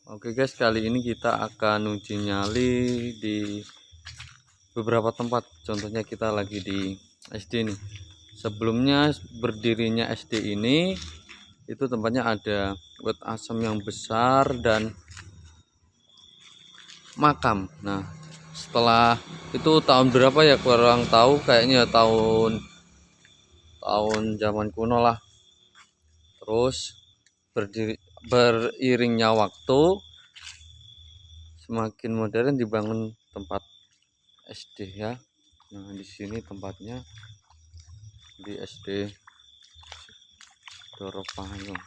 Oke guys, kali ini kita akan uji nyali di beberapa tempat. Contohnya kita lagi di SD nih. Sebelumnya berdirinya SD ini itu tempatnya ada got asam yang besar dan makam. Nah, setelah itu tahun berapa ya kurang tahu, kayaknya tahun zaman kuno lah. Terus beriringnya waktu semakin modern dibangun tempat SD ya. Nah, di sini tempatnya di SD Doropayung.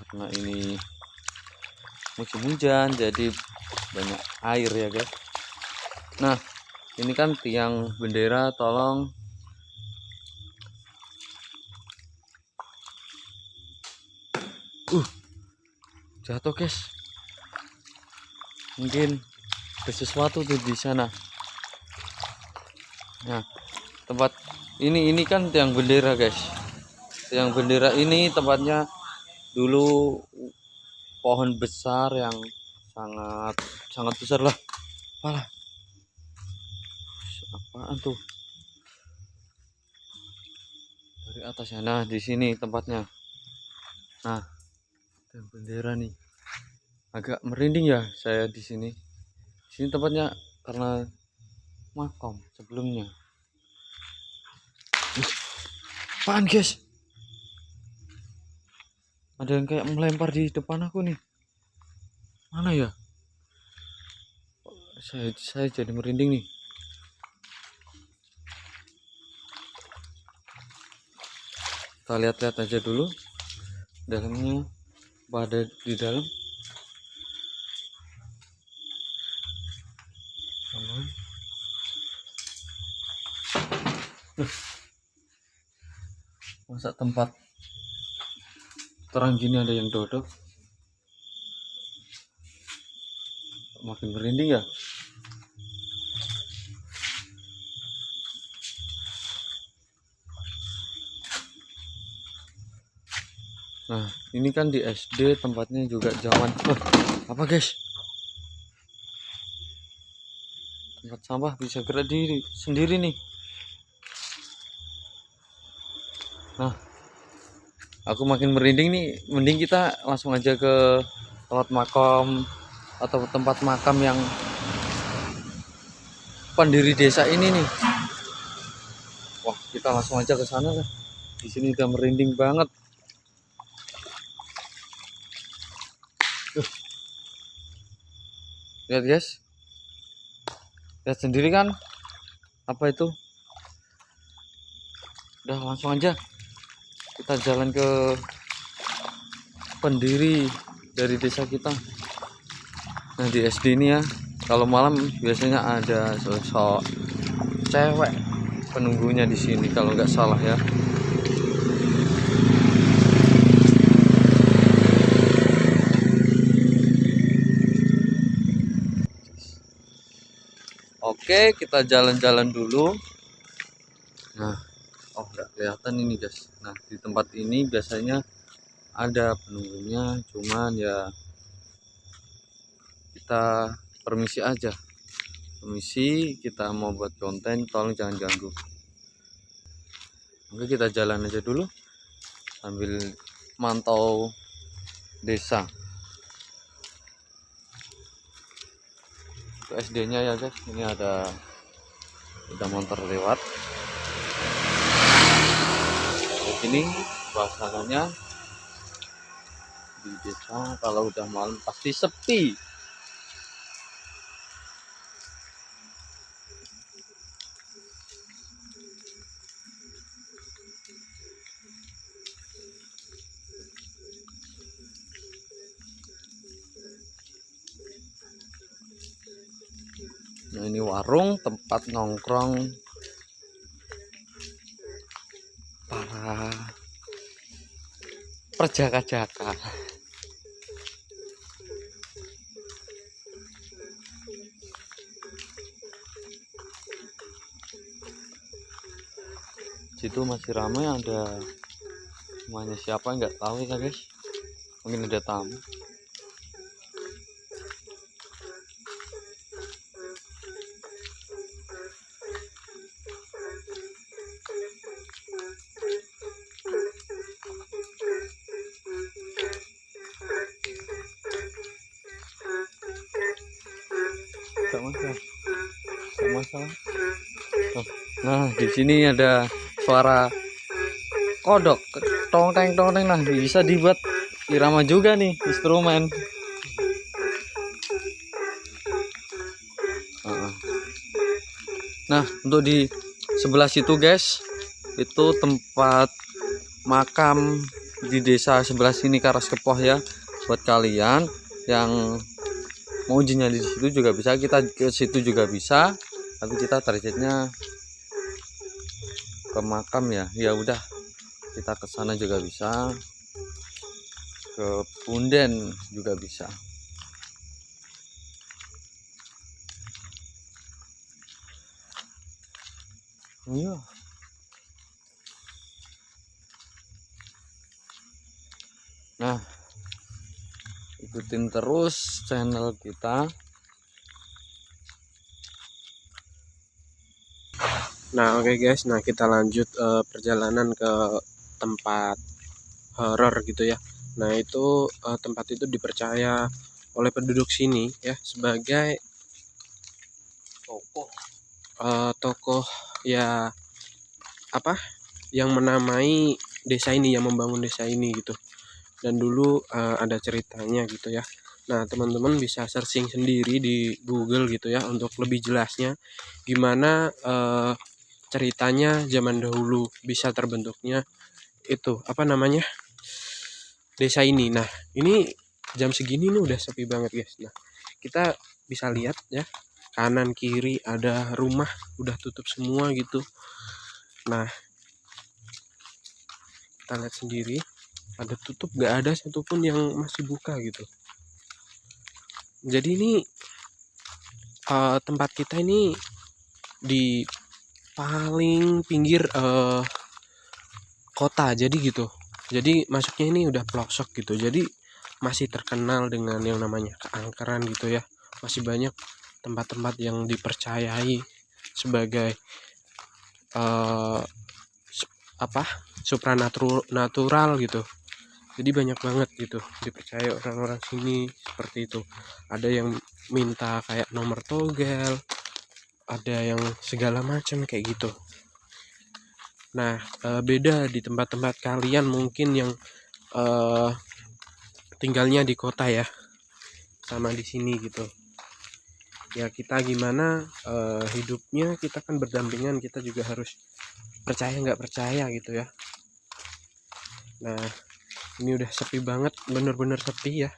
Karena ini musim hujan jadi banyak air ya guys. Nah, ini kan tiang bendera, tolong jatuh guys. Mungkin ada sesuatu tuh di sana. Nah, tempat ini kan tiang bendera guys. Tiang bendera ini tempatnya dulu pohon besar yang sangat besar lah. Alah, apaan tuh dari atas ya? Nah, di sini tempatnya. Nah, tiang bendera nih. Agak merinding ya saya di sini. Di sini tempatnya karena makam sebelumnya. Apaan guys? Ada yang kayak melempar di depan aku nih. Mana ya? Saya jadi merinding nih. Kita lihat-lihat aja dulu dalamnya, apa ada di dalam. Masa tempat terang gini ada yang dodok? Makin merinding ya. Nah, ini kan di SD tempatnya juga zaman apa guys? Tempat sampah bisa gerak diri sendiri nih. Nah, aku makin merinding nih. Mending kita langsung aja ke tempat makam atau tempat makam yang pendiri desa ini nih. Wah, kita langsung aja ke sana lah. Di sini udah merinding banget. Lihat guys, lihat sendiri kan apa itu. Udah langsung aja kita jalan ke pendiri dari desa kita. Nah, di SD ini ya, kalau malam biasanya ada sosok cewek penunggunya di sini kalau nggak salah ya. Oke, kita jalan-jalan dulu. Nah, oh nggak kelihatan ini guys. Nah, di tempat ini biasanya ada penunggunya, cuman ya kita permisi aja. Permisi, kita mau buat konten, tolong jangan ganggu. Oke, kita jalan aja dulu sambil mantau desa. Itu SD-nya ya guys. Ini ada motor lewat. Di sini suasananya di desa kalau udah malam pasti sepi. Nah, ini warung tempat nongkrong para perjaka-jaka. Situ masih ramai, ada semuanya siapa nggak tahu ya guys. Mungkin ada tamu. Gak masalah. Gak masalah. Oh. Nah, di sini ada suara kodok, tong teng. Nah, bisa dibuat irama juga nih instrumen. Nah, untuk di sebelah situ guys, itu tempat makam di desa sebelah sini Karaskepoh ya. Buat kalian yang mau uji nyali di situ juga bisa, kita ke situ juga bisa, tapi kita targetnya ke makam ya. Ya udah, kita ke sana juga bisa, ke Punden juga bisa. Iya. Nah, ikutin terus channel kita. Nah oke guys, nah kita lanjut perjalanan ke tempat horor gitu ya. Nah itu tempat itu dipercaya oleh penduduk sini ya sebagai tokoh ya apa yang menamai desa ini, yang membangun desa ini gitu. Dan dulu ada ceritanya gitu ya. Nah teman-teman bisa searching sendiri di Google gitu ya untuk lebih jelasnya gimana ceritanya zaman dahulu bisa terbentuknya itu apa namanya desa ini. Nah ini jam segini nih udah sepi banget guys. Nah kita bisa lihat ya, kanan kiri ada rumah udah tutup semua gitu. Nah kita lihat sendiri ada tutup, gak ada satupun yang masih buka gitu. Jadi ini tempat kita ini di paling pinggir kota jadi gitu. Jadi masuknya ini udah pelosok gitu. Jadi masih terkenal dengan yang namanya keangkeran gitu ya. Masih banyak tempat-tempat yang dipercayai sebagai apa supranatural gitu. Jadi banyak banget gitu dipercaya orang-orang sini seperti itu. Ada yang minta kayak nomor togel, ada yang segala macam kayak gitu. Nah beda di tempat-tempat kalian mungkin yang tinggalnya di kota ya, sama di sini gitu ya. Kita gimana hidupnya, kita kan berdampingan, kita juga harus percaya nggak percaya gitu ya. Nah ini udah sepi banget, bener-bener sepi ya.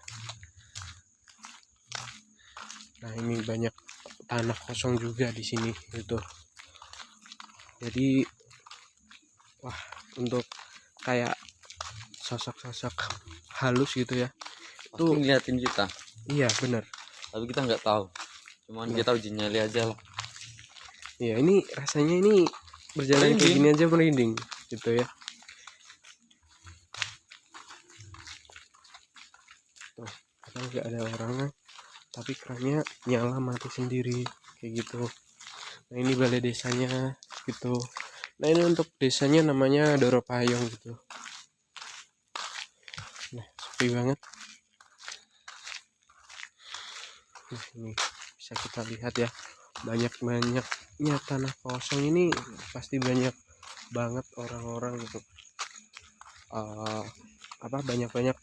Nah ini banyak tanah kosong juga di sini gitu. Jadi wah, untuk kayak sosok-sosok halus gitu ya, Itu ngeliatin kita. iya bener, Tapi kita nggak tahu. Cuman kita uji nyali aja lah. ya ini rasanya ini berjalan kayak gini aja merinding gitu ya. Tuh padahal nggak ada orang tapi kerannya nyala mati sendiri kayak gitu. Nah ini balai desanya gitu. Nah ini untuk desanya namanya Doropayong gitu. Nah sepi banget. Nah ini bisa kita lihat ya, banyak-banyaknya tanah kosong ini, pasti banyak banget orang-orang gitu. Banyak-banyak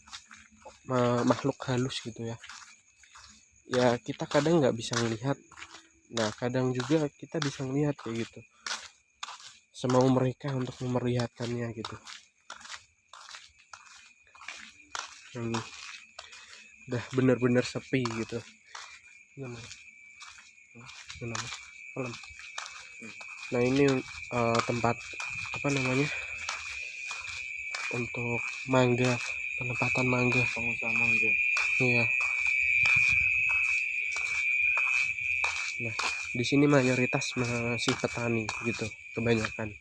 makhluk halus gitu ya. Ya kita kadang nggak bisa melihat, nah kadang juga kita bisa melihat kayak gitu, semau mereka untuk memperlihatkannya gitu. Ini udah bener-bener sepi gitu. Nah ini tempat apa namanya untuk mangga, penempatan mangga, Pengusaha mangga. iya. Nah di sini mayoritas masih petani gitu kebanyakan.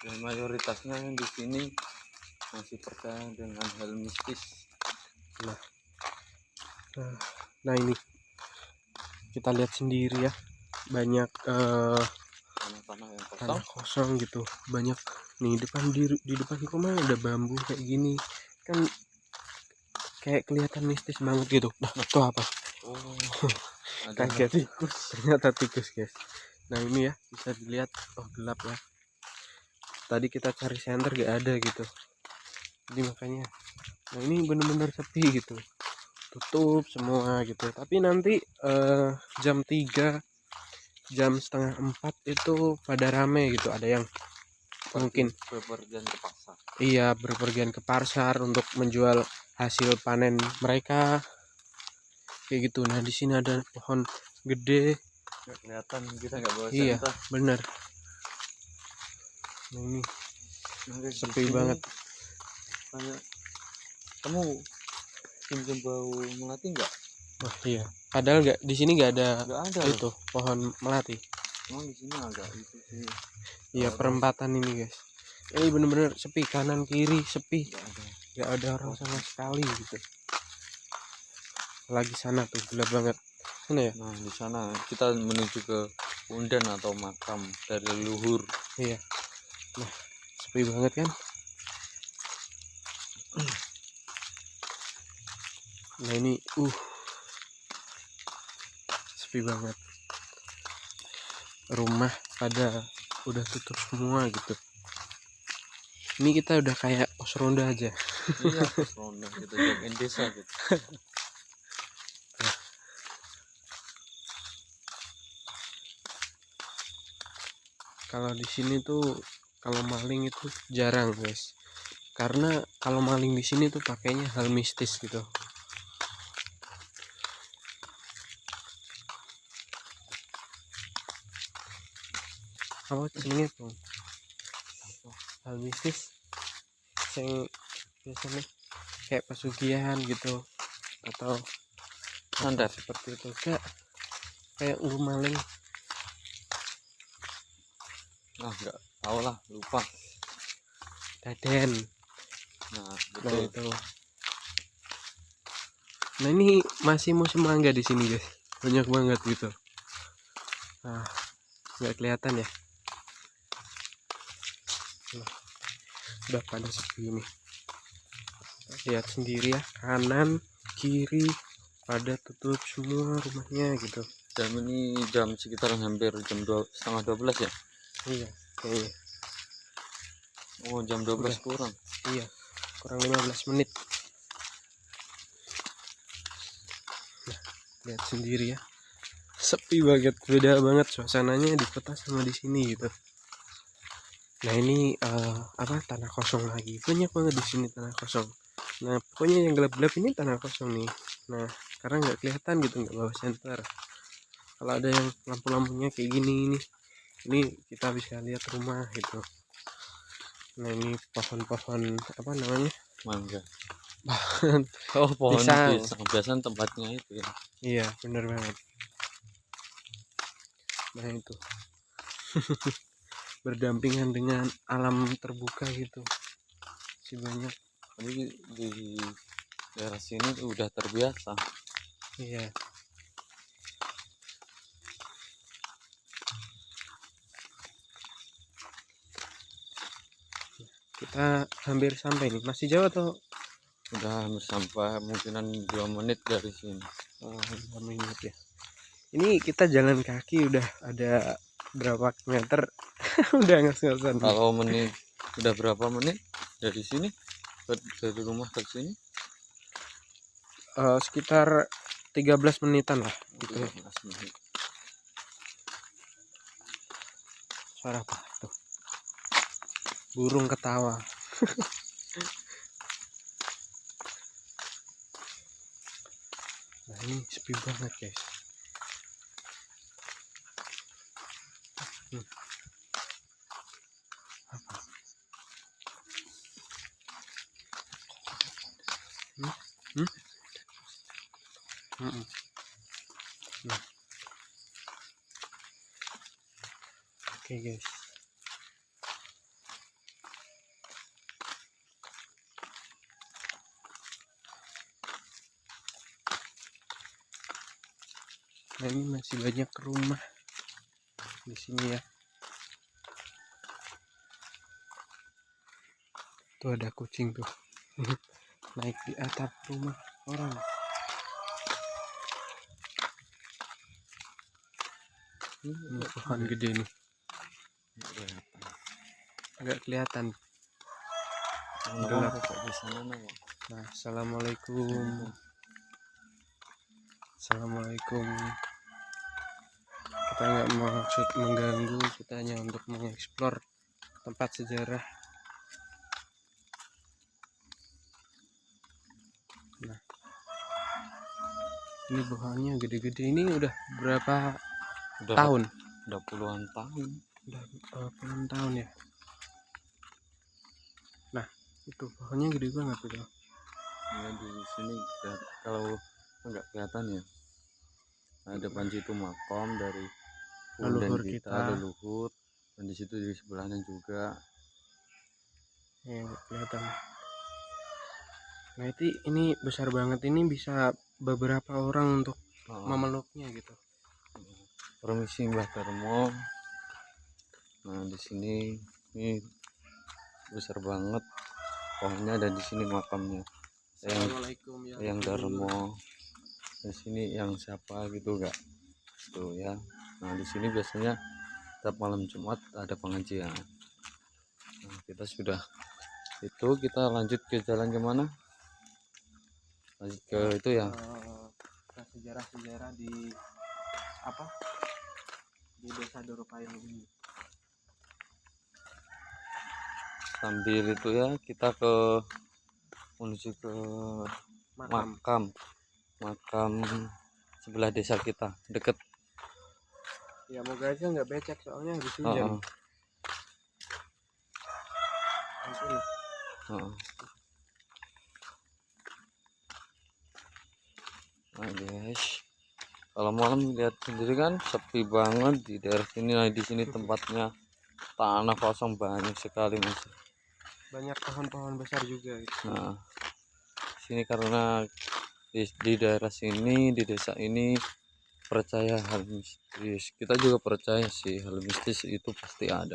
Dan mayoritasnya di sini masih percaya dengan hal mistis. Nah ini kita lihat sendiri ya, banyak tanah kosong gitu, banyak nih di depan rumah ada bambu kayak gini kan, kayak kelihatan mistis banget gitu. Nah itu apa Oh, ada Kaget tikus. ternyata tikus guys. Nah ini ya bisa dilihat, oh gelap ya, tadi kita cari senter gak ada gitu, jadi makanya nah ini bener-bener sepi gitu, tutup semua gitu. Tapi nanti jam 3, jam setengah 4 itu pada rame gitu, ada yang mungkin Bepergian ke pasar. iya berpergian ke pasar untuk menjual hasil panen mereka kayak gitu. Nah di sini ada pohon gede. Nggak kelihatan, kita nggak bawa Iya senter. bener. Nah ini Nah, guys, sepi di sini banget. kayak kamu cium bau melati nggak? Wah iya, padahal nggak di sini nggak ada Nggak ada itu loh. pohon melati. Emang di sini agak itu sih. Iya Ada. perempatan ini guys, ini bener-bener sepi, kanan kiri sepi, Nggak ada. nggak ada orang sama sekali gitu. Lagi sana tuh gelap banget sana ya. Nah, di sana kita menuju ke punden atau makam dari leluhur. Iya, nah sepi banget kan. Nah ini sepi banget, rumah pada udah tutup semua gitu. Ini kita udah kayak pos ronda aja. Iya, pos ronda gitu, jagain desa gitu. Kalau di sini tuh kalau maling itu jarang guys, karena kalau maling di sini tuh pakainya hal mistis gitu. Apa jenenge tuh hal mistis yang biasanya kayak pesugihan gitu atau Santet. seperti itu, enggak kayak maling. Nah, nggak tahu lah, lupa. Daden. Nah, Nah betul. itu. Nah ini masih musim mangga di sini guys, banyak banget gitu. Nah nggak kelihatan ya. Nah, udah pada sepi ini. Lihat sendiri ya, kanan kiri pada tutup semua rumahnya gitu. Jam ini jam sekitaran hampir jam 11:30 ya. Iya kayaknya. Oh, jam 12 Udah. kurang. Iya kurang 15 menit. Nah lihat sendiri ya, sepi banget, beda banget suasananya di kota sama di sini gitu. Nah ini apa, tanah kosong lagi, banyak banget di sini tanah kosong. Nah pokoknya yang gelap-gelap ini tanah kosong nih. Nah karena nggak kelihatan gitu, nggak bawa senter. Kalau ada yang lampu-lampunya kayak gini ini kita bisa lihat rumah gitu. Nah ini pohon-pohon apa namanya, Mangga. pohon Oh, pohon pisang. pisang. Biasanya tempatnya itu ya. Iya bener banget. Nah itu berdampingan dengan alam terbuka gitu sih banyak. Tapi di daerah sini udah terbiasa. Iya kita hampir sampai nih, masih jauh atau Udah hampir sampai, mungkinan 2 menit dari sini. 2 menit ya. Ini kita jalan kaki udah ada berapa meter. Udah ngos-ngosan. Kalau menit, udah berapa menit dari sini dari rumah ke sini? Sekitar 13 menitan lah gitu ya. 13 menit. Suara apa tuh? Burung ketawa. Nah ini sepi banget guys. Apa? Nah. Oke guys. Nah ini masih banyak rumah di sini ya. Tuh ada kucing tuh naik di atap rumah orang. Ini pohon gede nih, nggak kelihatan. Gelap. Nah, assalamualaikum. Assalamualaikum. Kita nggak maksud mengganggu, kita hanya untuk mengeksplor tempat sejarah. Nah, ini pohonnya gede-gede. Ini udah berapa tahun? Udah puluhan tahun. Udah puluhan tahun ya. Nah, itu pohonnya gede banget gitu. Ya di sini kalau nggak kelihatan ya, nah, depan situ makam dari Leluhur kita, leluhur, dan di situ di sebelahnya juga ya, nggak kelihatan. Nah, ini besar banget, ini bisa beberapa orang untuk memeluknya gitu. Permisi Mbah Darmo. Nah di sini ini besar banget pohonnya, dan di sini makamnya yang Darmo. Di sini yang siapa gitu gak tuh ya. Nah di sini biasanya setiap malam Jumat ada pengajian. Nah, kita sudah itu, kita lanjut ke jalan kemana? Lanjut ke itu ya, ke sejarah-sejarah di apa, di desa Doropayung ini. sambil itu ya kita menuju ke makam sebelah desa kita, deket ya. Moga aja nggak becek soalnya habis hujan. Nah guys, kalau malam lihat sendiri kan sepi banget di daerah sini. Nah di sini tempatnya tanah kosong banyak sekali masih. Banyak pohon-pohon besar juga gitu. Nah sini karena di daerah sini, di desa ini percaya hal mistis. Kita juga percaya sih hal mistis itu pasti ada.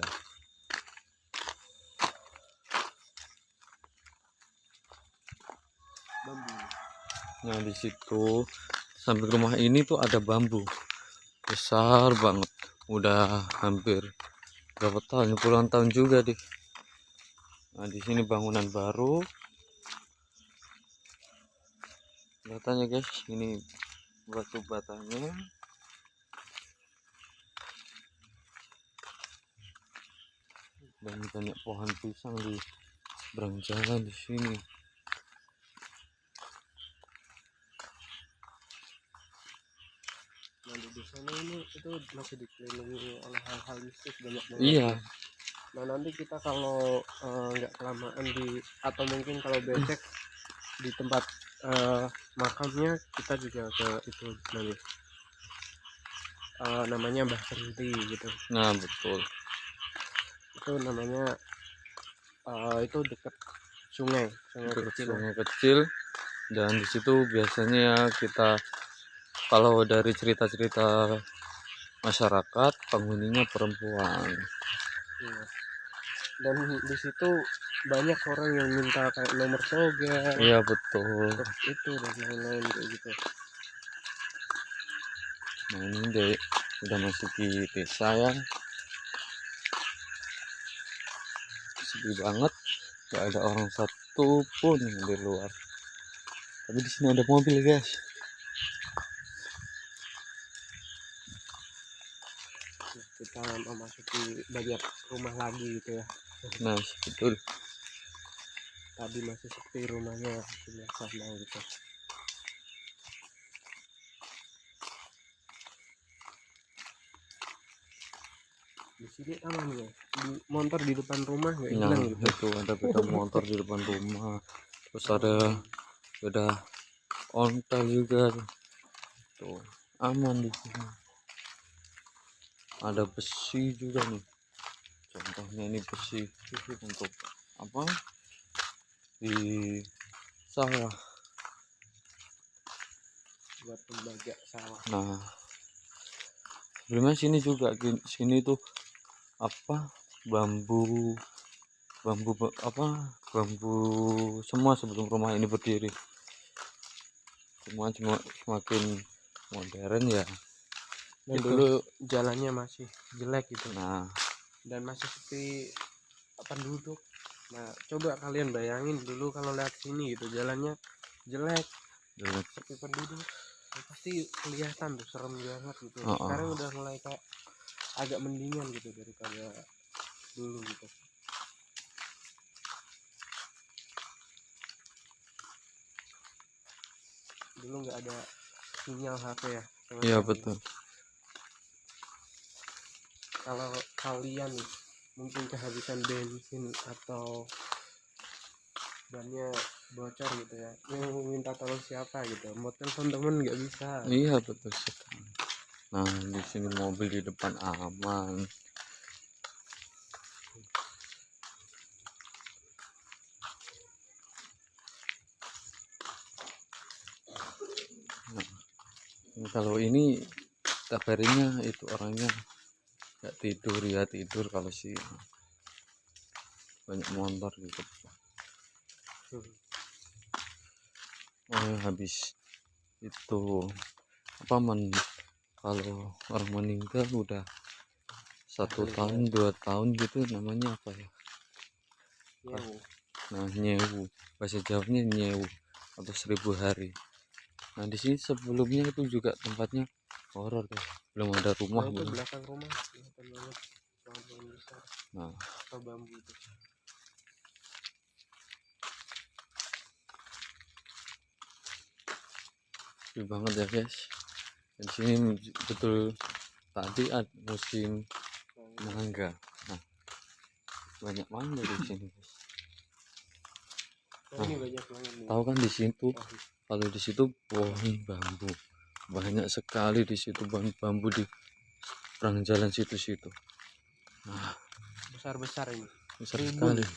Bambu. Nah di situ samping rumah ini tuh ada bambu besar banget, udah hampir berapa tahun, puluhan tahun juga deh. Nah di sini bangunan baru, katanya guys, ini batu batanya. Dan banyak pohon pisang di seberang jalan di sini. Nah di sana ini itu masih dikelilingi oleh hal-hal mistis banyak banget. Iya. Nah nanti kita kalau nggak kelamaan atau mungkin kalau becek di tempat makamnya, kita juga ke itu nanti namanya Mbah Senti gitu. Nah betul, itu namanya itu dekat sungai kecil. Dan disitu biasanya kita, kalau dari cerita-cerita masyarakat, penghuninya perempuan. ya. Dan di situ banyak orang yang minta kayak nomor soga. Iya betul. Itu dan lain-lain kayak gitu. Nah ini udah masuk di desa ya, sepi banget, gak ada orang satu pun di luar. Tapi di sini ada mobil guys. Kita memasuki banyak rumah lagi gitu ya. Nah betul, Tadi masih sepi rumahnya sebelah sana gitu. Di sini aman ya, motor di depan rumah nggak hilang gitu. Itu ada beda motor di depan rumah, terus ada beda ontel juga tuh, aman di sini. Ada besi juga nih, contohnya ini besi untuk apa, di sawah, buat tembaga sawah. nah sebelumnya sini juga, sini tuh apa, bambu semua sebelum rumah ini berdiri. Semua semakin modern ya, Dan Gitu. dulu jalannya masih jelek gitu. Nah, Dan masih sepi penduduk. Nah, coba kalian bayangin dulu kalau lihat sini gitu, jalannya jelek, jelek. sepi penduduk. Ya, pasti kelihatan tuh serem banget gitu. Oh, Sekarang udah mulai kayak agak mendingan gitu daripada dulu gitu. Dulu nggak ada sinyal HP ya. iya betul. Kalau kalian nih mungkin kehabisan bensin atau bannya bocor gitu ya, mau minta tolong siapa gitu, mau telepon temen nggak bisa. Iya betul sekali. Nah, di sini mobil di depan aman. Nah, kalau ini kabarnya itu orangnya nggak tidur ya, tidur kalau sih banyak motor gitu. Oh, habis itu apa kalau orang meninggal udah 1 tahun 2 tahun gitu, namanya apa ya? Nyewu. Nah, nyewu, bahasa Jawanya nyewu atau 1000 hari. Nah, di sini sebelumnya itu juga tempatnya horor tuh, belum ada rumah Nah, itu belum. belakang rumah kelihatan banget pohon besar Nah, atau bambu itu. sepi banget ya guys. Di sini betul tadi ada musim mangga. Nah, banyak mangga di sini guys. Nah, ini banyak banget nih. Tahu kan di situ, kalau di situ pohon bambu banyak sekali, di situ bambu di seberang jalan situ. Nah, Besar-besar ini. besar Rimbun. sekali.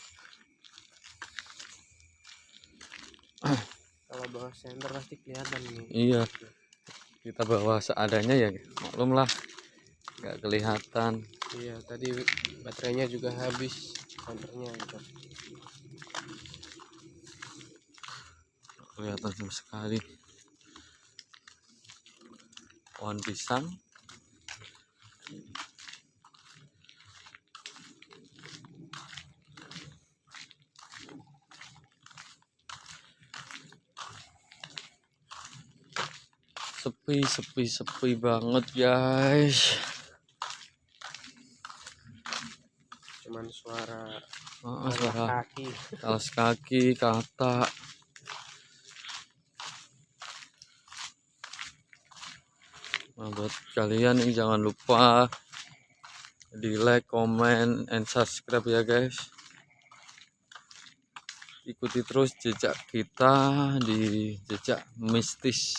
Kalau bawa senter pasti kelihatan nih. Iya, kita bawa seadanya ya, maklum lah, nggak kelihatan. Iya, tadi baterainya juga habis senternya gitu. Kelihatan sama sekali. Pohon pisang. Sepi banget guys. Cuman suara Suara kaki. alas kaki, kata. Nah, buat kalian nih jangan lupa di like, comment, and subscribe ya guys. Ikuti terus jejak kita di jejak mistis.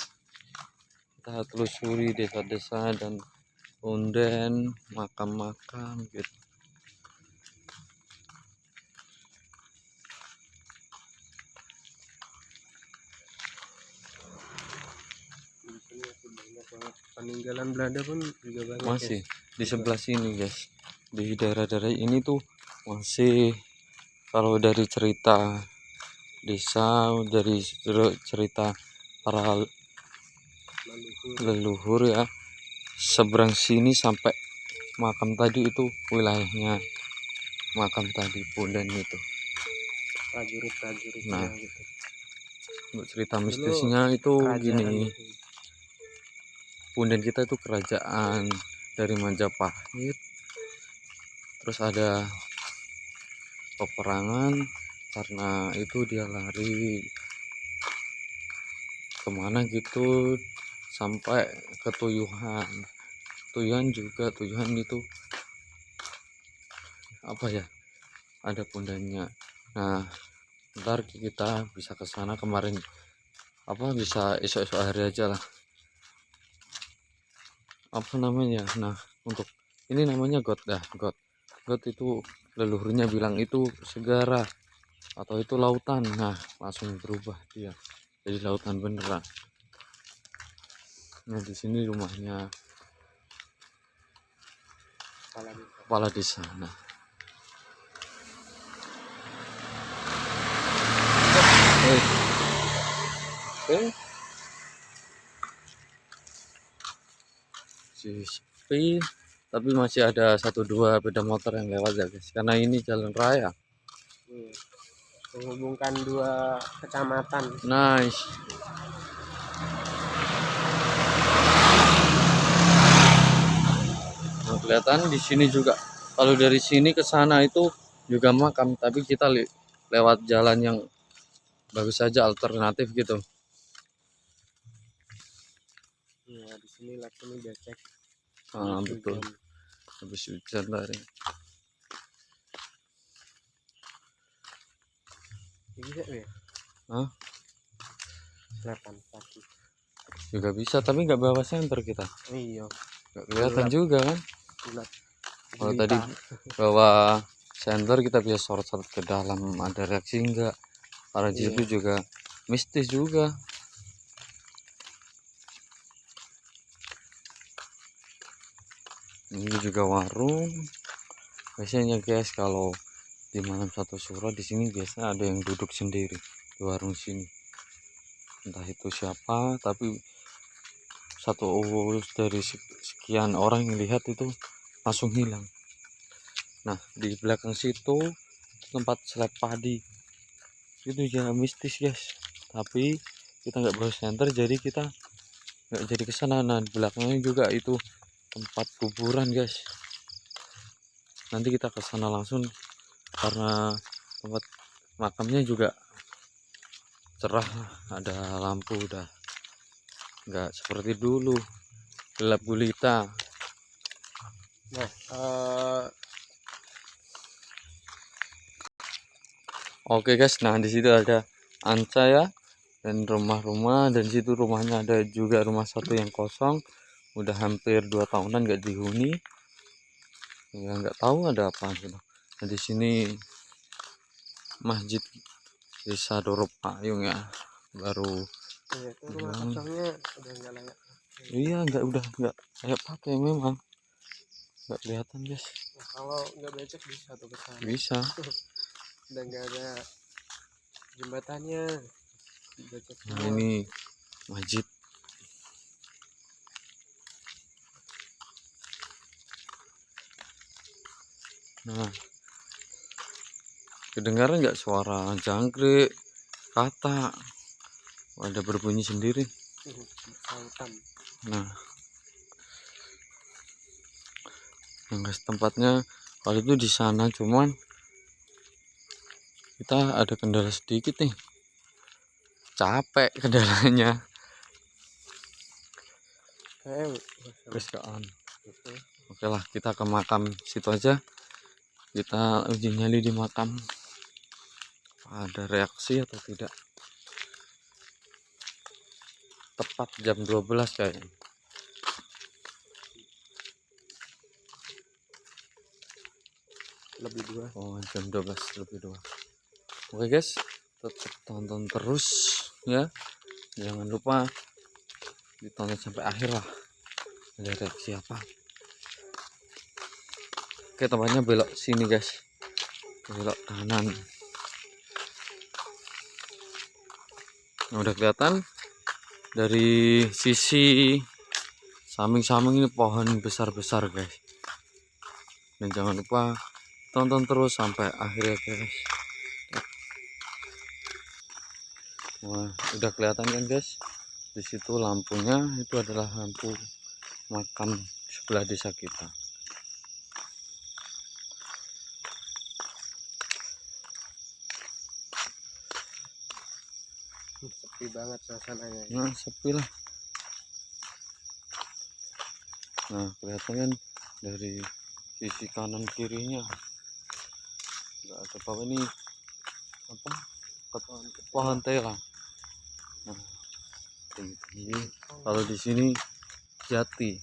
Kita telusuri desa-desa dan punden, makam-makam gitu. Peninggalan Belanda pun juga banyak. Masih di sebelah sini guys, di daerah-daerah ini tuh masih, kalau dari cerita desa, dari cerita para leluhur ya, seberang sini sampai makam tadi itu wilayahnya makam tadi punden itu. Prajurit-prajurit. Nah, gitu. untuk cerita mistisnya itu gini, punden kita itu kerajaan dari Majapahit, terus ada peperangan, karena itu dia lari kemana gitu sampai ke Tuyuhan itu apa ya, ada pundannya. Nah, ntar kita bisa ke sana kemarin, apa bisa esok-esok hari aja lah, apa namanya. Nah, untuk ini namanya got itu leluhurnya bilang itu segara atau itu lautan. Nah, langsung berubah dia jadi lautan beneran. Nah, di sini rumahnya kepala desa. Nah, masih sepi, tapi masih ada 1-2 sepeda motor yang lewat ya guys, karena ini jalan raya. Menghubungkan 2 kecamatan. Nice. Nah, kelihatan di sini juga. Kalau dari sini ke sana itu juga makam, tapi kita lewat jalan yang bagus saja, alternatif gitu. Ya, di sini langsung becek. Betul. Habis hujan tadi. Bisa ya? Hah? 8 kaki. Juga bisa, tapi nggak bawa senter kita. Iya. Nggak kelihatan juga kan? Bulat. Kalau tadi bawa senter kita bisa sorot-sorot ke dalam, ada reaksi enggak? Karena di situ juga mistis juga. Ini juga warung. Biasanya guys, kalau di malam 1 Syuro di sini biasanya ada yang duduk sendiri di warung sini. Entah itu siapa, tapi satu dari sekian orang yang lihat itu langsung hilang. Nah, di belakang situ tempat seleb padi itu ya mistis guys, tapi kita nggak bawa senter, jadi kita nggak jadi kesana. Nah, di belakangnya juga itu tempat kuburan guys, nanti kita kesana langsung karena tempat makamnya juga cerah, ada lampu, udah nggak seperti dulu gelap gulita. Nah, Oke guys, nah di situ ada anca ya, dan rumah-rumah, dan situ rumahnya ada juga rumah satu yang kosong, udah hampir 2 tahunan nggak dihuni, ya nggak tahu ada apa gitu. Nah di sini masjid desa Doropayung ya, baru itu rumah kosongnya udah nggak layak. iya udah nggak kayak pakai, memang nggak kelihatan guys. Nah, kalau nggak becek bisa tuh ke sana. Bisa. Udah nggak ada jembatannya. Becek Nah semua. ini masjid. Nah, kedengaran nggak suara jangkrik, kata ada berbunyi sendiri. Sautan. Nah, yang guys, tempatnya kalau itu di sana, cuman kita ada kendala sedikit nih, capek kendalanya. Oke lah, kita ke makam situ aja, kita uji nyali di makam, ada reaksi atau tidak. Tepat jam 12 kayaknya. Lebih 2. Oh, jam 12 lebih 2. Oke guys, tetap tonton terus ya, jangan lupa ditonton sampai akhir lah, ada reaksi apa. Oke, tempatnya belok sini guys, belok kanan. Nah, udah kelihatan dari sisi samping-samping ini pohon besar-besar guys, dan jangan lupa tonton terus sampai akhir ya guys. Wah, udah kelihatan kan guys, di situ lampunya itu adalah lampu makam sebelah desa kita. Sepi banget suasananya. Nah, sepi lah. Nah, kelihatan kan dari sisi kanan kirinya nggak ada apa ini, apa, pohon tela. Nah, ini kalau di sini jati.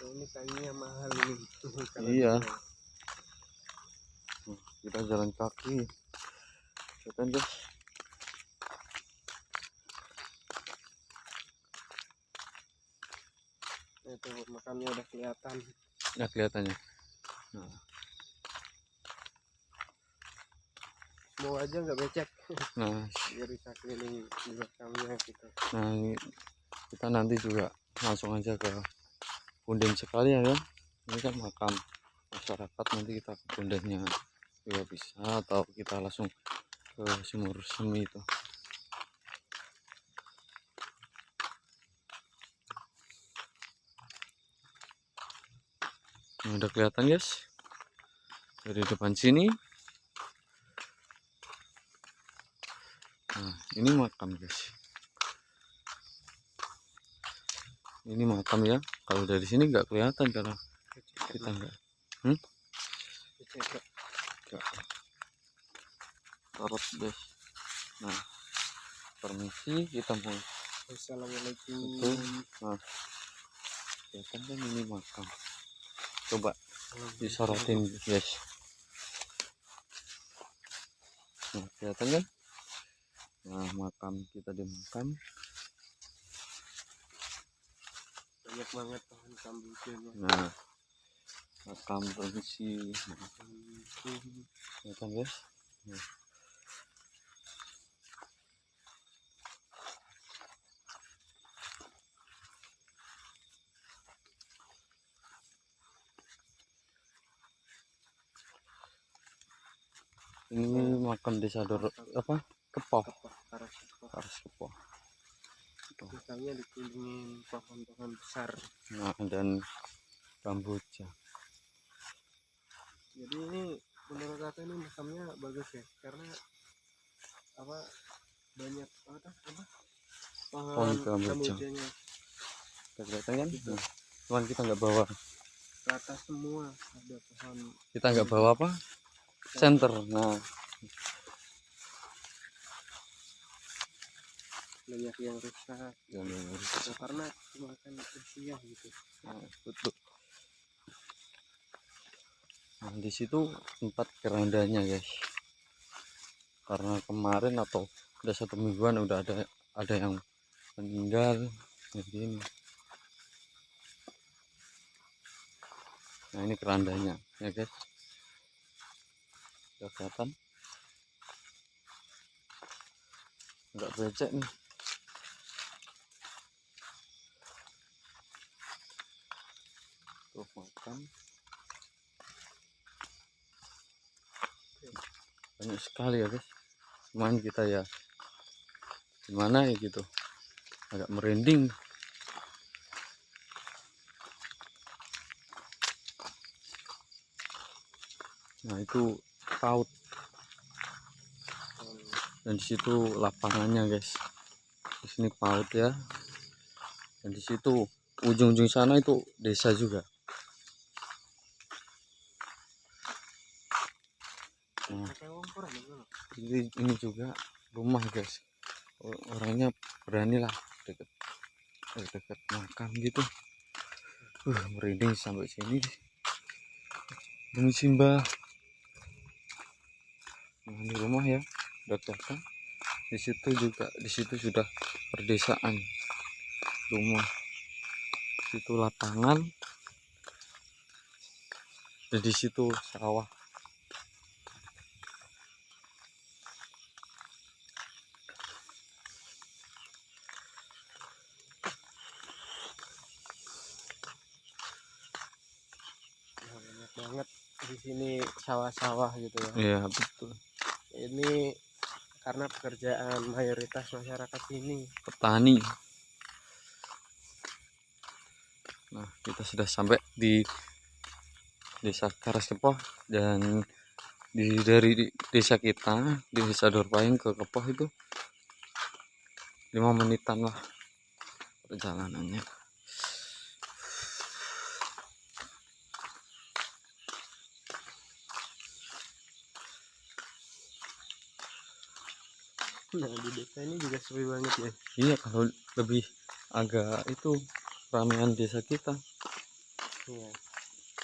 Ini kayunya mahal ini. Iya. Kita jalan kaki, kan guys. Itu makamnya udah kelihatan. Ya kelihatannya. Nah, mau aja nggak becek. nah, Biar bisa keliling di makamnya gitu. nah kita nanti juga langsung aja ke punden sekalian ya. Ini kan makam masyarakat, nanti kita ke pundennya juga bisa, atau kita langsung ke sumur semi itu. Nah, udah kelihatan guys dari depan sini. Nah, ini makam guys, ini makam ya. Kalau dari sini nggak kelihatan karena kita nggak tarot guys. Nah, permisi, kita mau Assalamualaikum. itu. Nah, kelihatan kan ini makam, coba disorotin guys. Nah, kelihatan kan. Nah, makam kita di makam. Banyak banget pohon kambujannya. Nah, makam permisi. Kelihatan guys. Nah. Ini makam desa apa? Kepoh. Karas Kepoh. Misalnya dikelilingin pohon-pohon besar. Nah, dan kamboja. Jadi ini menurut aku ini makamnya bagus ya, karena apa, banyak pohon Kamboja. kambojanya. Kelihatan kan? Nah, cuman kita nggak bawa. Ke atas semua ada pohon. Kita nggak bawa apa? Center. Nah, banyak yang rusak. Ya, karena cuma kan usia gitu. Nah, betul. Nah, di situ tempat kerandanya guys. Karena kemarin atau udah 1 mingguan udah ada yang meninggal begini. Nah, ini kerandanya ya guys. Udah kelihatan. Nggak becek nih. Tuh makan. Banyak sekali ya guys. Cuman kita ya gimana ya gitu, agak merinding. Nah, itu paut, dan disitu lapangannya guys. Di sini paut ya, dan disitu ujung-ujung sana itu desa juga. Nah, ini juga rumah guys. Orangnya beranilah deket makam gitu. Merinding sampai sini demi Simba. Nah, ini rumah ya, udah kelihatan. Di situ sudah perdesaan, rumah. Situ lapangan, dan di situ sawah. Banyak banget di sini sawah-sawah gitu ya. Iya betul. Ini karena pekerjaan mayoritas masyarakat sini Petani. Nah, kita sudah sampai di desa Karas Kepoh, dan dari desa kita di desa Dorpaing ke Kepoh itu 5 menitan lah perjalanannya. Nah, di desa ini juga sepi banget ya. Iya, kalau lebih agak itu ramean desa kita. Iya,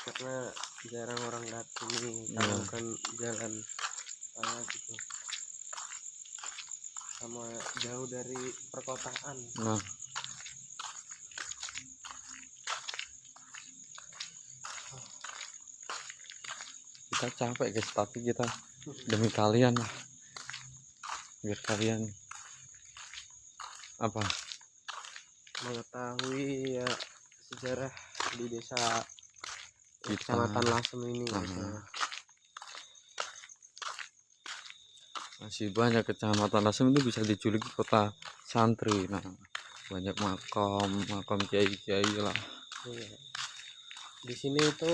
karena jarang orang datang nih, Iya. tahu kan jalan gitu, sama jauh dari perkotaan. Nah, kita capek guys, tapi kita demi kalian lah, biar kalian apa mengetahui ya sejarah di desa Kita. Kecamatan Lasem ini Nah, gitu. masih banyak kecamatan Lasem itu bisa dijuluki kota santri. Nah, banyak makam kiai-kiai lah. Iya. Di sini itu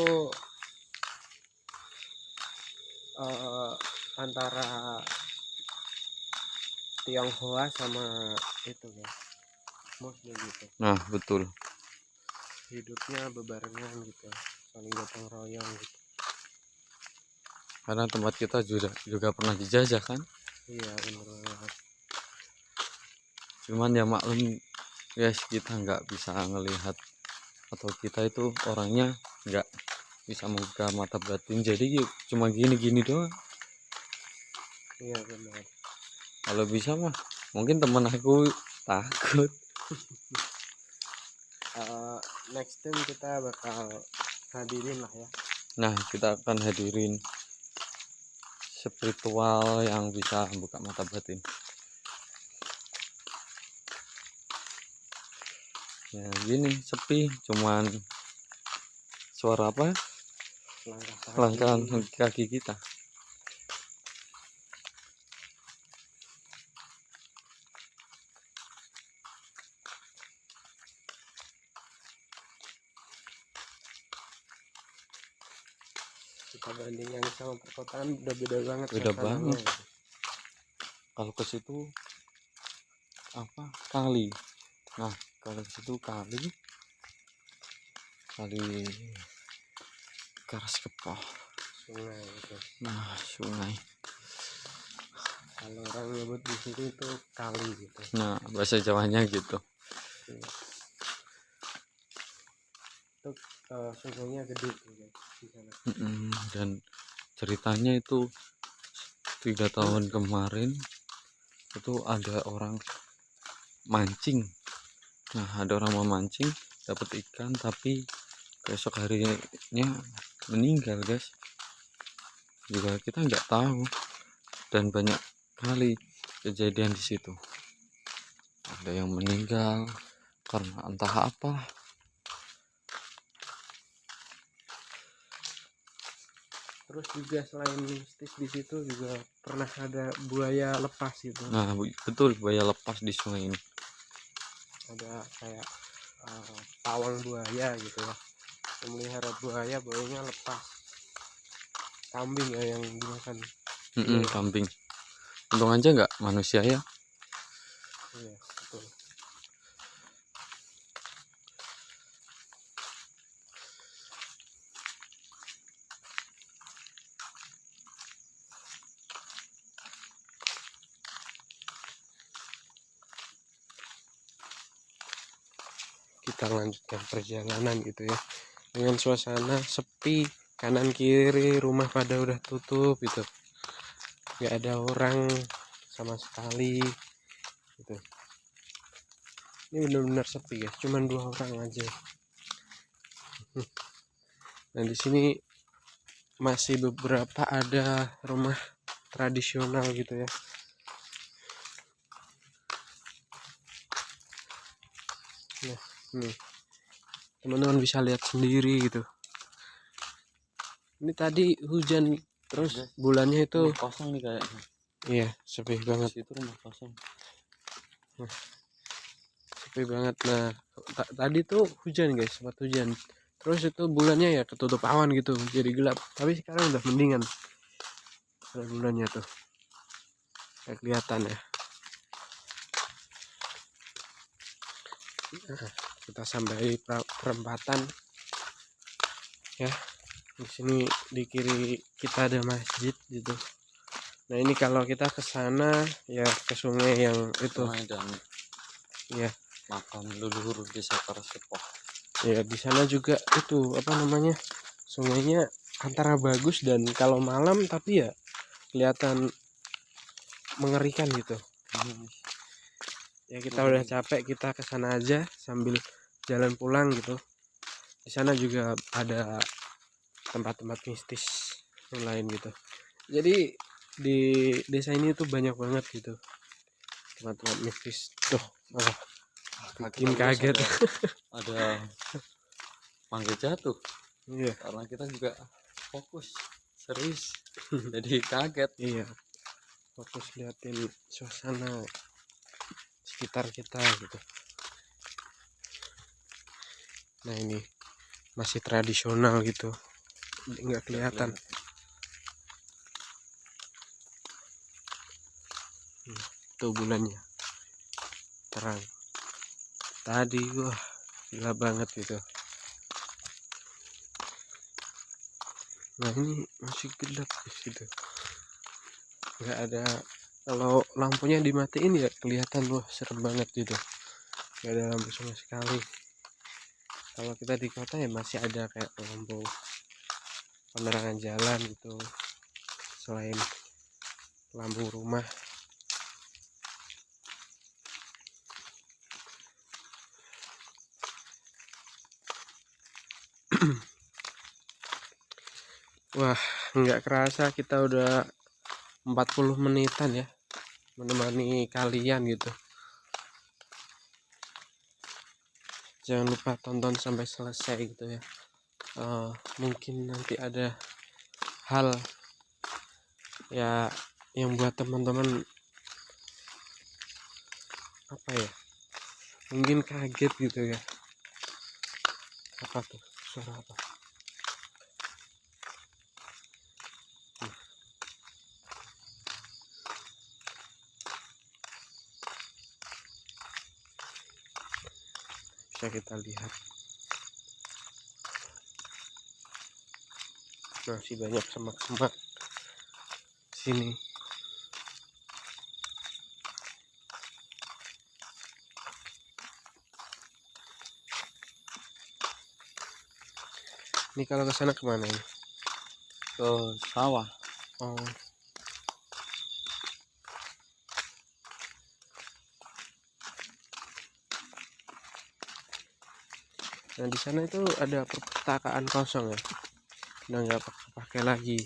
antara Tionghoa sama itu ya Muslim gitu, Nah, betul. hidupnya bebarengan gitu, saling gotong royong gitu. Karena tempat kita juga pernah dijajah kan. Iya bener banget. Cuman ya maklum guys, kita nggak bisa ngelihat, atau kita itu orangnya nggak bisa membuka mata batin, jadi cuma gini-gini doang. Iya benar. Kalau bisa mah mungkin temen aku takut. Next time kita bakal hadirin lah ya. Nah, kita akan hadirin spiritual yang bisa membuka mata batin. Ya gini sepi, cuman suara apa? Langkah kaki kita. Kita bandingkan sama perkotaan udah beda banget. Beda suasananya. banget. Kalau ke situ apa kali, nah kalau ke situ kali Karaskepoh, Sungai gitu. nah sungai. Kalau orang nyebut di sini itu kali gitu. Nah bahasa Jawanya gitu. Iya. Itu sungainya gede gitu di sana. Dan ceritanya itu 3 tahun kemarin itu ada orang mancing. Nah ada orang mau mancing dapat ikan, tapi besok harinya meninggal guys. Juga kita nggak tahu, dan banyak kali kejadian di situ. Ada yang meninggal karena entah apa. Terus juga selain mistis di situ juga pernah ada buaya lepas gitu. Nah betul, buaya lepas di sungai ini. Ada kayak pawang buaya gitu ya, memelihara buaya, buayanya lepas. Kambing ya yang dimakan. Kambing. Untung aja nggak manusia ya. Iya betul. Kita lanjutkan perjalanan gitu ya, dengan suasana sepi, kanan kiri rumah pada udah tutup gitu, nggak ada orang sama sekali gitu. Ini benar-benar sepi guys, cuman 2 orang aja. Nah di sini masih beberapa ada rumah tradisional gitu ya. Nah nih teman-teman bisa lihat sendiri gitu. Ini tadi hujan terus bulannya itu Kosong nih kayaknya. iya sepi banget. Itu rumah kosong. Sepi banget. Nah tadi tuh hujan guys, sempat hujan. Terus itu bulannya ya ketutup awan gitu, jadi gelap. Tapi sekarang udah mendingan. Ada bulannya tuh, kayak kelihatan ya. Nah, kita sampai perempatan ya. Di sini di kiri kita ada masjid gitu. Nah ini kalau kita ke sana ya ke sungai yang itu. Sungai dan Ya. makam leluhur desa Karaskepoh. Ya di sana juga itu apa namanya, sungainya antara bagus dan kalau malam tapi ya kelihatan mengerikan gitu. Ya kita udah capek, kita ke sana aja sambil jalan pulang gitu. Di sana juga ada tempat-tempat mistis yang lain gitu. Jadi di desa ini tuh banyak banget gitu tempat-tempat mistis tuh. bikin kaget. Ada manggil jatuh Iya. karena kita juga fokus serius jadi kaget. Iya, fokus liatin suasana sekitar kita gitu. Nah ini masih tradisional gitu, nggak kelihatan. Tuh bulannya terang. Tadi wah gila banget gitu. Nah ini masih gelap di situ. Nggak ada, kalau lampunya dimatiin ya kelihatan wah serem banget gitu. Nggak ada lampu sama sekali. Kalau kita di kota ya masih ada kayak lampu penerangan jalan gitu, selain lampu rumah. Wah nggak kerasa kita udah 40 menitan ya menemani kalian gitu. Jangan lupa tonton sampai selesai gitu ya. Mungkin nanti ada hal ya yang buat teman-teman apa ya, mungkin kaget gitu ya. Apa tuh suara apa? Bisa kita lihat masih banyak semak-semak sini. Ini kalau ke sana kemana ini? Ke sawah. Oh, nah di sana itu ada perpustakaan kosong ya, udah nggak pakai lagi.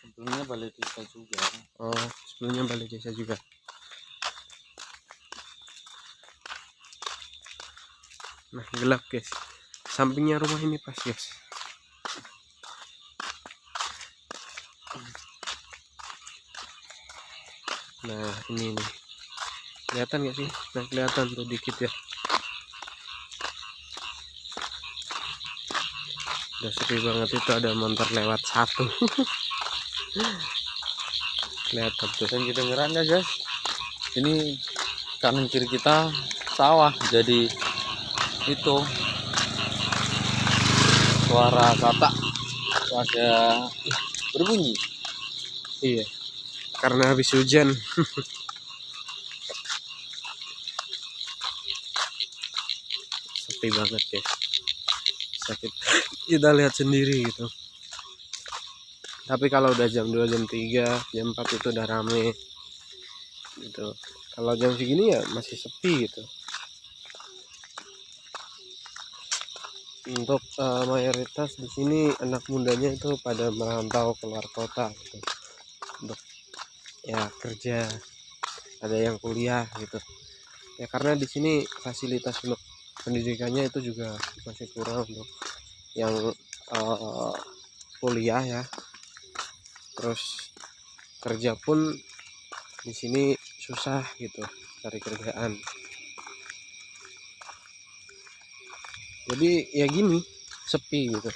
Sebelumnya balai desa juga. Oh, sebelumnya balai desa juga. Nah gelap guys, sampingnya rumah ini pas guys. Nah ini nih, kelihatan gak sih? Nah kelihatan tuh dikit ya. Udah sepi banget, itu ada motor lewat satu. Kelihatan tuh. Dan kedengeran ya guys, ini kanan kiri kita sawah, jadi itu suara katak ada berbunyi. Iya, karena habis hujan. Sepi banget guys, sakit. Kita lihat sendiri gitu. Tapi kalau udah jam 2, jam 3, jam 4 itu udah rame gitu. Kalau jam segini ya masih sepi gitu. Untuk mayoritas di sini anak mudanya itu pada merantau keluar kota gitu, untuk ya kerja, ada yang kuliah gitu ya, karena di sini fasilitas untuk pendidikannya itu juga masih kurang untuk yang kuliah ya. Terus kerja pun di sini susah gitu cari kerjaan. Jadi ya gini, sepi gitu.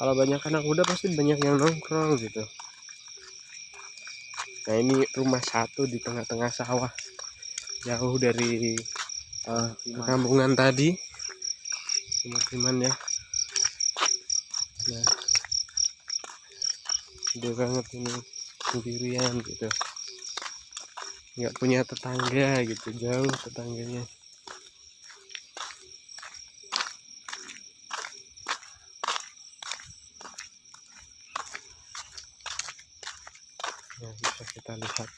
Kalau banyak anak muda pasti banyak yang nongkrong gitu. Nah ini rumah satu di tengah-tengah sawah, jauh dari perkampungan tadi, pemukiman ya. Nah gede banget ini, sendirian gitu, nggak punya tetangga gitu, jauh tetangganya. Nah bisa kita lihat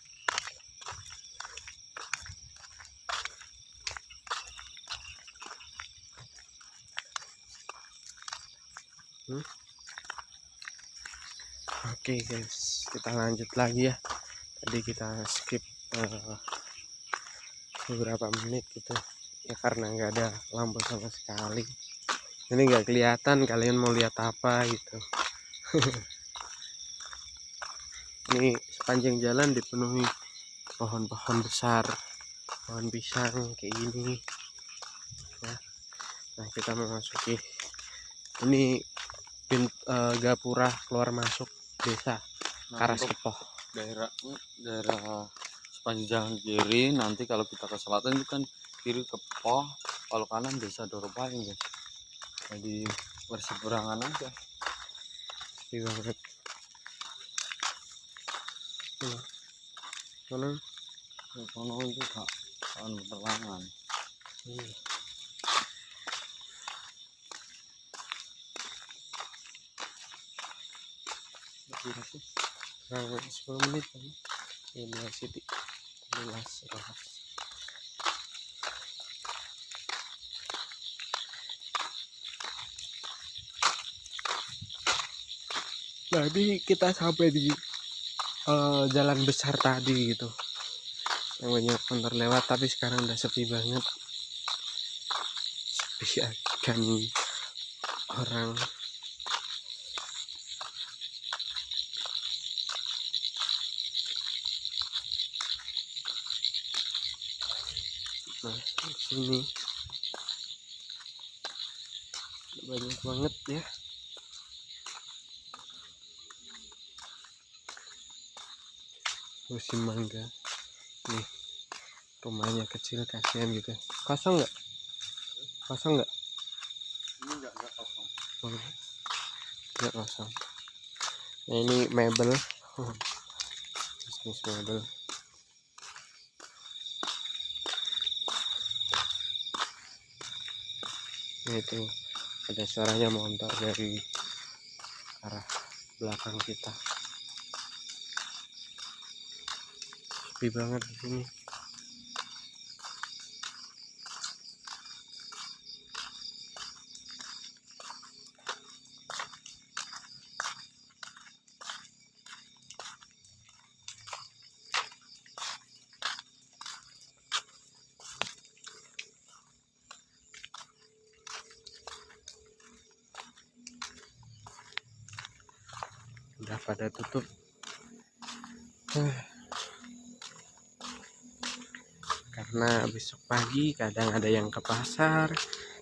Oke guys, kita lanjut lagi ya. Tadi kita skip beberapa menit gitu ya karena nggak ada lampu sama sekali. Ini nggak kelihatan kalian mau lihat apa gitu. Ini sepanjang jalan dipenuhi pohon-pohon besar, pohon pisang kayak gini ya. Nah kita memasuki ini gapura keluar masuk desa Karaskepoh. Daerah sepanjang jalan kiri, nanti kalau kita ke selatan itu kan kiri Kepoh, kalau kanan desa Doropaing guys. Jadi berseberangan aja. Sepi banget. Mana? Sono itu kak, kawan peternakan. Kurang 10 menit kan? Ini Siti 15 rohas. Nah ini kita sampai di jalan besar tadi gitu, yang banyak motor lewat, tapi sekarang udah sepi banget, sepi akan orang. Nah di sini banyak banget ya. Musim mangga nih, rumahnya kecil kasihan gitu. Kosong nggak? Kosong nggak? Ini enggak kosong. Nggak kosong. Nah ini mebel, bisnis mebel. Nah, itu ada suaranya motor dari arah belakang kita. Sepi banget di sini. Udah pada tutup. Karena besok pagi kadang ada yang ke pasar,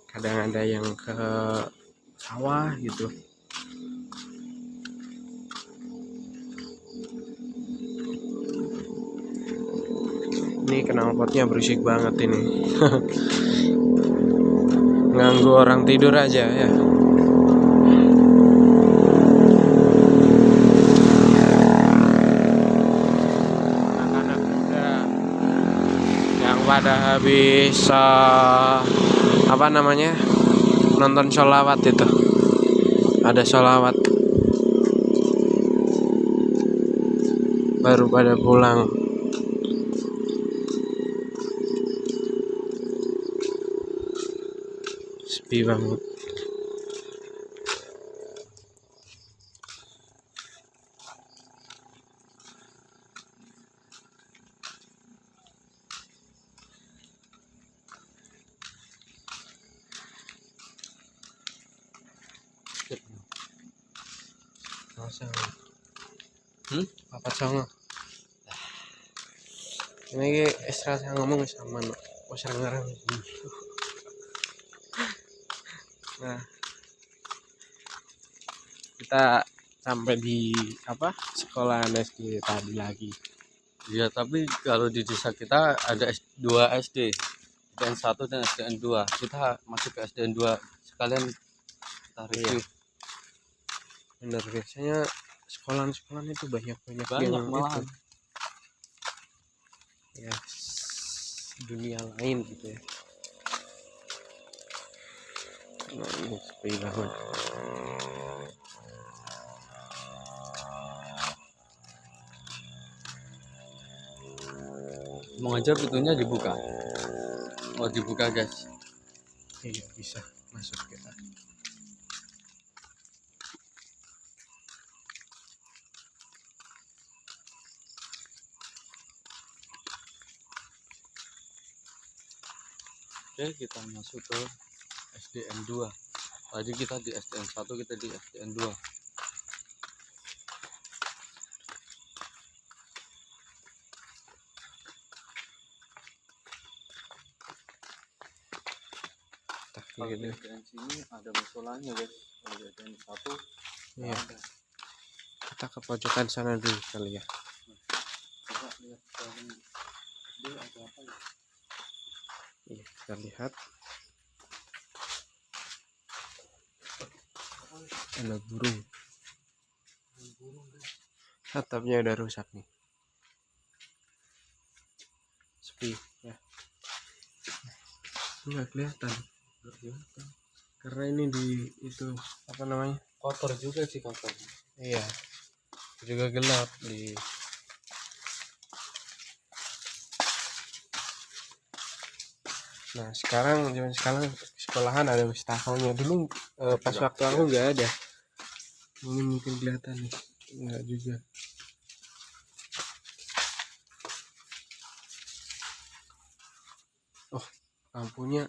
kadang ada yang ke sawah gitu. Ini knalpotnya berisik banget ini. Ganggu orang tidur aja ya. Anak-anak muda yang pada habis apa namanya, nonton sholawat itu, ada sholawat baru pada pulang. Sepi banget. Apa songo? Ini Isra saya ngomong sama no, usah ngarang. Nah, kita sampai di apa, sekolah SD tadi lagi. Iya, tapi kalau di desa kita ada 2 SD, SDN 1 dan SDN 2. Kita masuk ke SDN 2 sekalian kita review. Bener, biasanya sekolahan itu banyak yang malah itu ya, dunia lain gitu ya. Nah, ini sepi banget. mau ngajar pintunya dibuka. Oh, dibuka guys. Iya bisa masuk kita. Oke, kita masuk ke SDN 2. Tadi kita di SDN 1, kita di SDN 2. Kalau di SDN sini ada musolanya guys. Kalau di SDN 1 Iya, ada. kita ke pojokan sana dulu kali ya. Coba lihat dalam SD ada apa ya? Iya, kita lihat ada burung. Burung guys. Atapnya udah rusak nih, sepi ya, nggak kelihatan karena ini di itu apa namanya, Kotor juga sih kotornya. iya, juga gelap di. Nah sekarang zaman sekarang sekolahan ada wastafelnya, dulu pas waktu aku nggak ada. Mungkin kelihatan nih, nggak juga. Oh, lampunya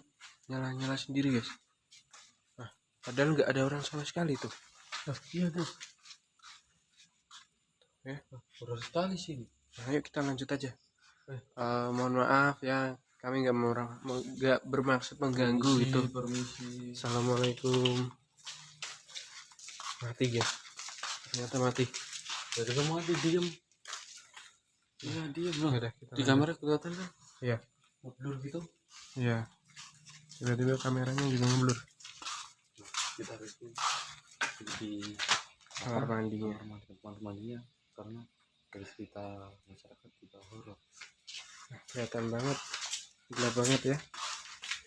nyala-nyala sendiri guys. Nah, padahal nggak ada orang sama sekali tuh. Iya guys. Ya, Berat sekali sih. nah, ayo kita lanjut aja. Mohon maaf ya, kami nggak bermaksud mengganggu itu. Permisi. Assalamualaikum. Mati guys, ternyata mati. Jadi kamu mati diem. Iya diem loh. Udah, kita Di lanjut. kamera kelihatan kan? Iya, Blur gitu. iya. Tiba-tiba kameranya juga ngeblur. Kita harus di Kamar mandinya. kamar mandinya karena garis kita masyarakat juga horor. Nah, kelihatan banget, gelap banget ya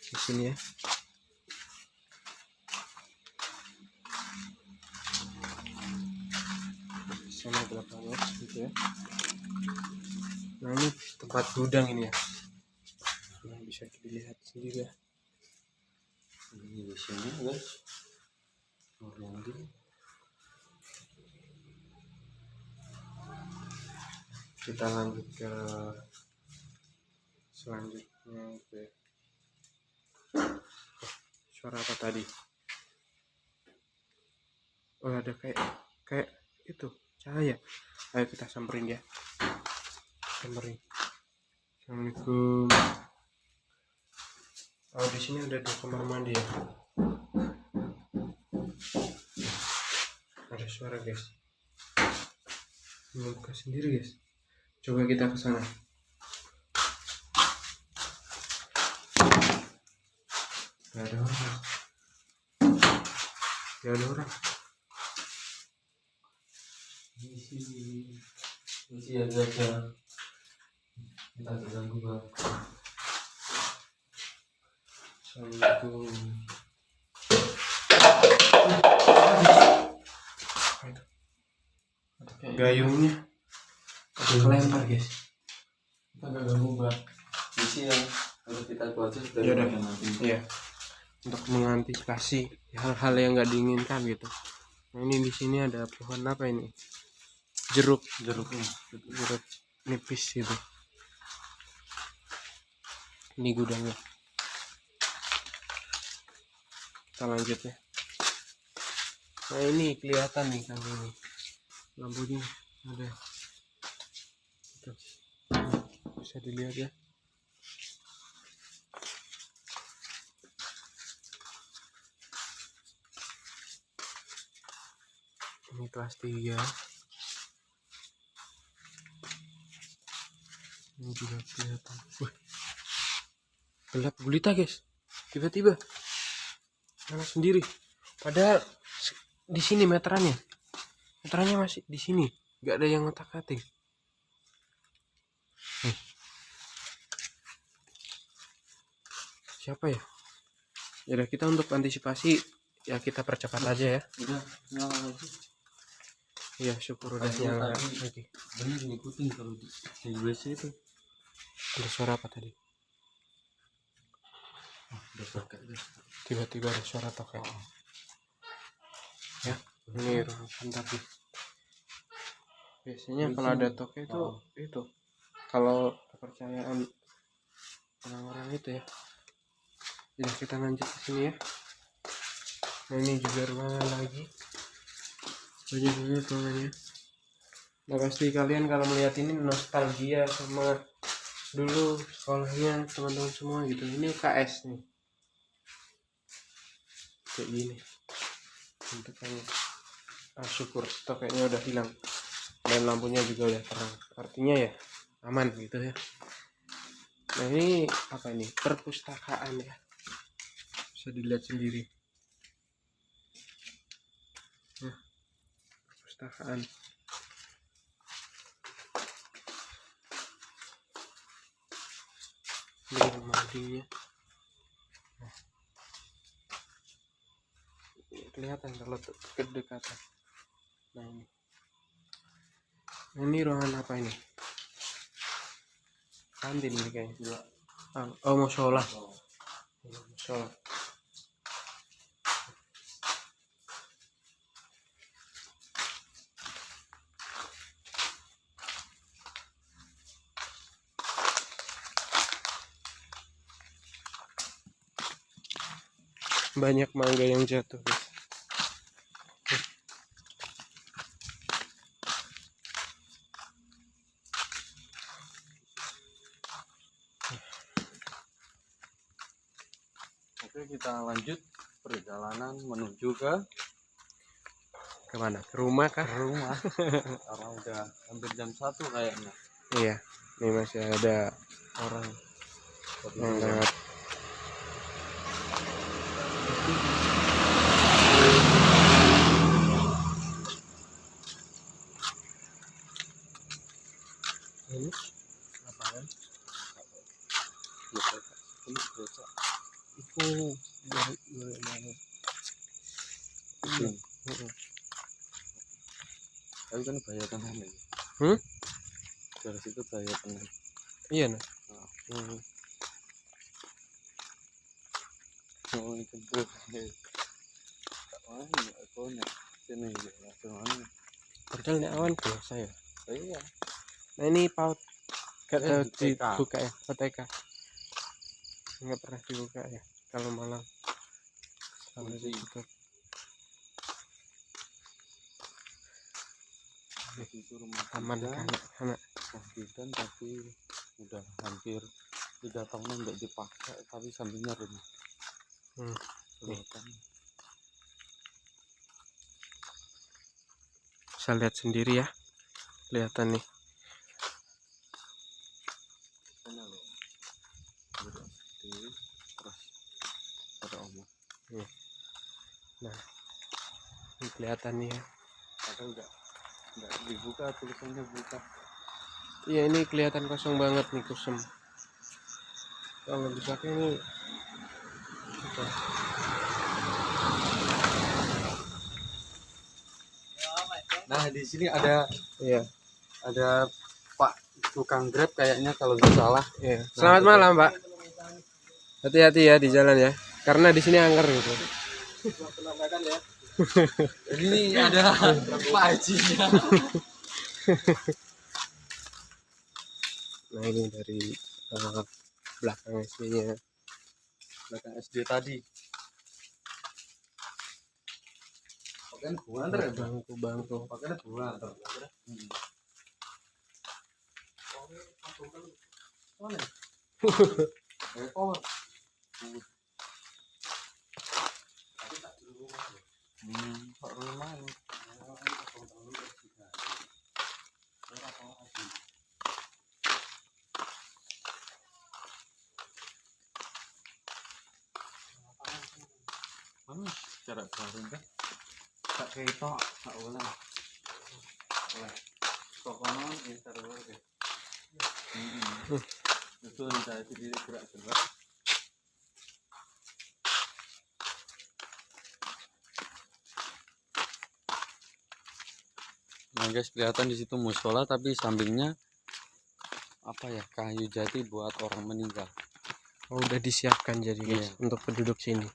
di sini ya. Di sana gelap banget gitu ya. Nah ini tempat gudang ini ya. Nah, bisa dilihat sendiri ya. Ini di sini guys. Mandi. Kita lanjut ke selanjutnya ke suara apa tadi? Oh ada kayak itu cahaya. Ayo kita samperin ya. Samperin. Assalamualaikum. Oh di sini ada 2 kamar mandi ya. Ada suara guys. Ngebuka sendiri guys. Coba kita ke sana. Gak ada orang. Gak ada orang. Di sini ada kita terganggu bang. Assalamualaikum. Gayungnya ada kelempar guys. Kita gak ganggu bang. Di sini yang harus kita baca sudah. Ya udah. Iya. Untuk mengantisipasi hal-hal yang nggak diinginkan gitu. Nah ini di sini ada pohon apa ini? Jeruk nipis gitu. Ini gudangnya. Kita lanjut ya. Nah ini kelihatan nih kan ini lampunya ada. Tuh. Bisa dilihat ya. Ini kelas 3. Ini juga kelihatan. Wih, gelap gulita guys. Tiba-tiba nyala sendiri. Padahal di sini meterannya masih di sini. Nggak ada yang ngotak-atik. Siapa ya? Ya udah, kita untuk antisipasi ya kita percepat aja ya. Udah nyala lagi. Iya syukur udah nyala lagi. Bener ngikutin kalau di WC itu. Ada suara apa tadi? Udah pakai guys. Tiba-tiba ada suara tokek. Ya, ini ruangan tapi biasanya kalau ada tokek itu kalau kepercayaan orang-orang itu ya. Ya kita lanjut ke sini ya. Nah ini juga ruangan lagi, banyak banget ruangannya. Nah pasti kalian kalau melihat ini nostalgia sama dulu sekolahnya teman-teman semua gitu. Ini KS nih, kayak gini bentukannya. Syukur stoknya udah hilang dan lampunya juga udah terang, artinya ya aman gitu ya. Nah ini apa ini, perpustakaan ya, bisa dilihat sendiri. Nah, perpustakaan. Ini mandinya. Nah, kelihatan kalau kedekatan. Nah ini. Nah, ini ruangan apa ini? Kantin ini kayaknya. Oh musola. Musola. Banyak mangga yang jatuh, guys. Oke, kita lanjut perjalanan menuju ke Kemana? Ke rumah kah? rumah. Karena udah hampir jam 1 kayaknya. Iya, ini masih ada Orang yang lewat. Ini apaan? Ini beca. itu dari Tapi kan bahaya tenan ya. Dari situ bahaya tenan. iya nah. Oh, itu bro. Oh, itu nih. Sini ya, langsung. Padahal ini awan biasa ya. Iya. Nah ini paut gak tahu TK. dibuka ya, PTK nggak pernah dibuka ya kalau malam sampai ditutup. Itu rumah Taman kanak-kanak. bidan tapi udah hampir 3 tahunan nggak dipakai, tapi sampingnya rumah. Kelihatan. Bisa lihat sendiri ya, kelihatan nih. Sana loh. Terus ada omong. Nah ini kelihatan nih ya. Padahal nggak dibuka, tulisannya buka. Iya ini kelihatan kosong banget nih, kusem. Kalau dipakai ini apa? Nah di sini ada Iya. Pak tukang Grab kayaknya kalau nggak salah. Iya. Selamat malam Pak. Hati-hati ya di jalan ya, karena di sini angker gitu. Ini ada Pak Haji-nya. Nah ini dari belakang SD-nya. Belakang SD tadi. Pakai bunga ntar ya, Bangku. pakai bunga ntar. Pak rumah. Cara baru kan? Tak kayak itu, tak boleh. Boleh. Pokoknya ini terus deh. Itu saya sendiri gerak-gerak. Nah guys, kelihatan di situ musola, tapi sampingnya apa ya, kayu jati buat orang meninggal. Oh, udah disiapkan jadi guys, untuk penduduk sini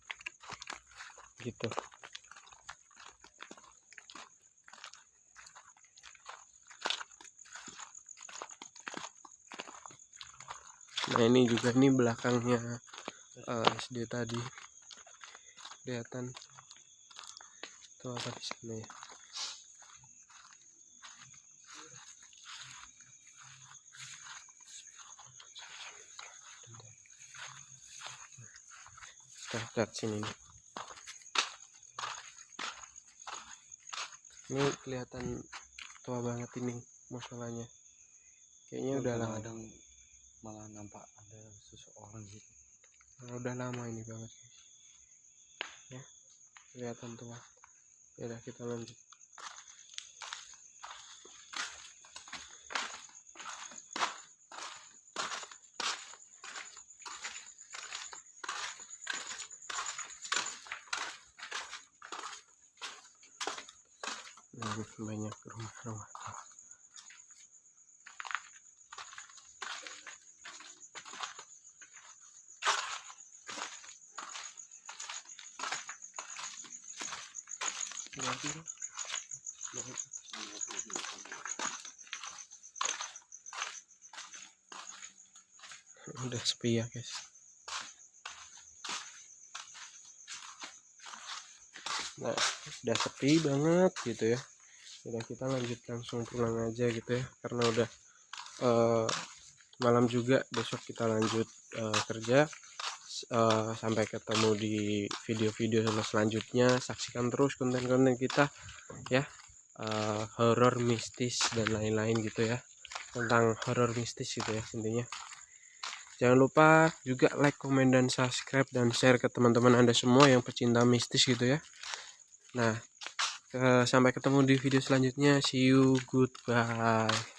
gitu. Nah ini juga nih belakangnya SD tadi. Kelihatan tuh apa di sana ya. Dekat sini nih. Ini kelihatan tua banget ini musolanya. Kayaknya udah lama. Kadang malah nampak ada seseorang gitu. Udah lama ini banget guys. Ya, kelihatan tua. Ya udah, kita lanjut. Banyak rumah-rumah. Udah sepi ya guys. Nah, udah sepi banget gitu ya. Udah, kita lanjut langsung pulang aja gitu ya, karena udah malam juga. Besok kita lanjut kerja. Sampai ketemu di video-video selanjutnya. Saksikan terus konten-konten kita ya, horor mistis dan lain-lain gitu ya, tentang horor mistis gitu ya intinya. Jangan lupa juga like, komen, dan subscribe, dan share ke teman-teman Anda semua yang pecinta mistis gitu ya. Nah, sampai ketemu di video selanjutnya. See you, goodbye.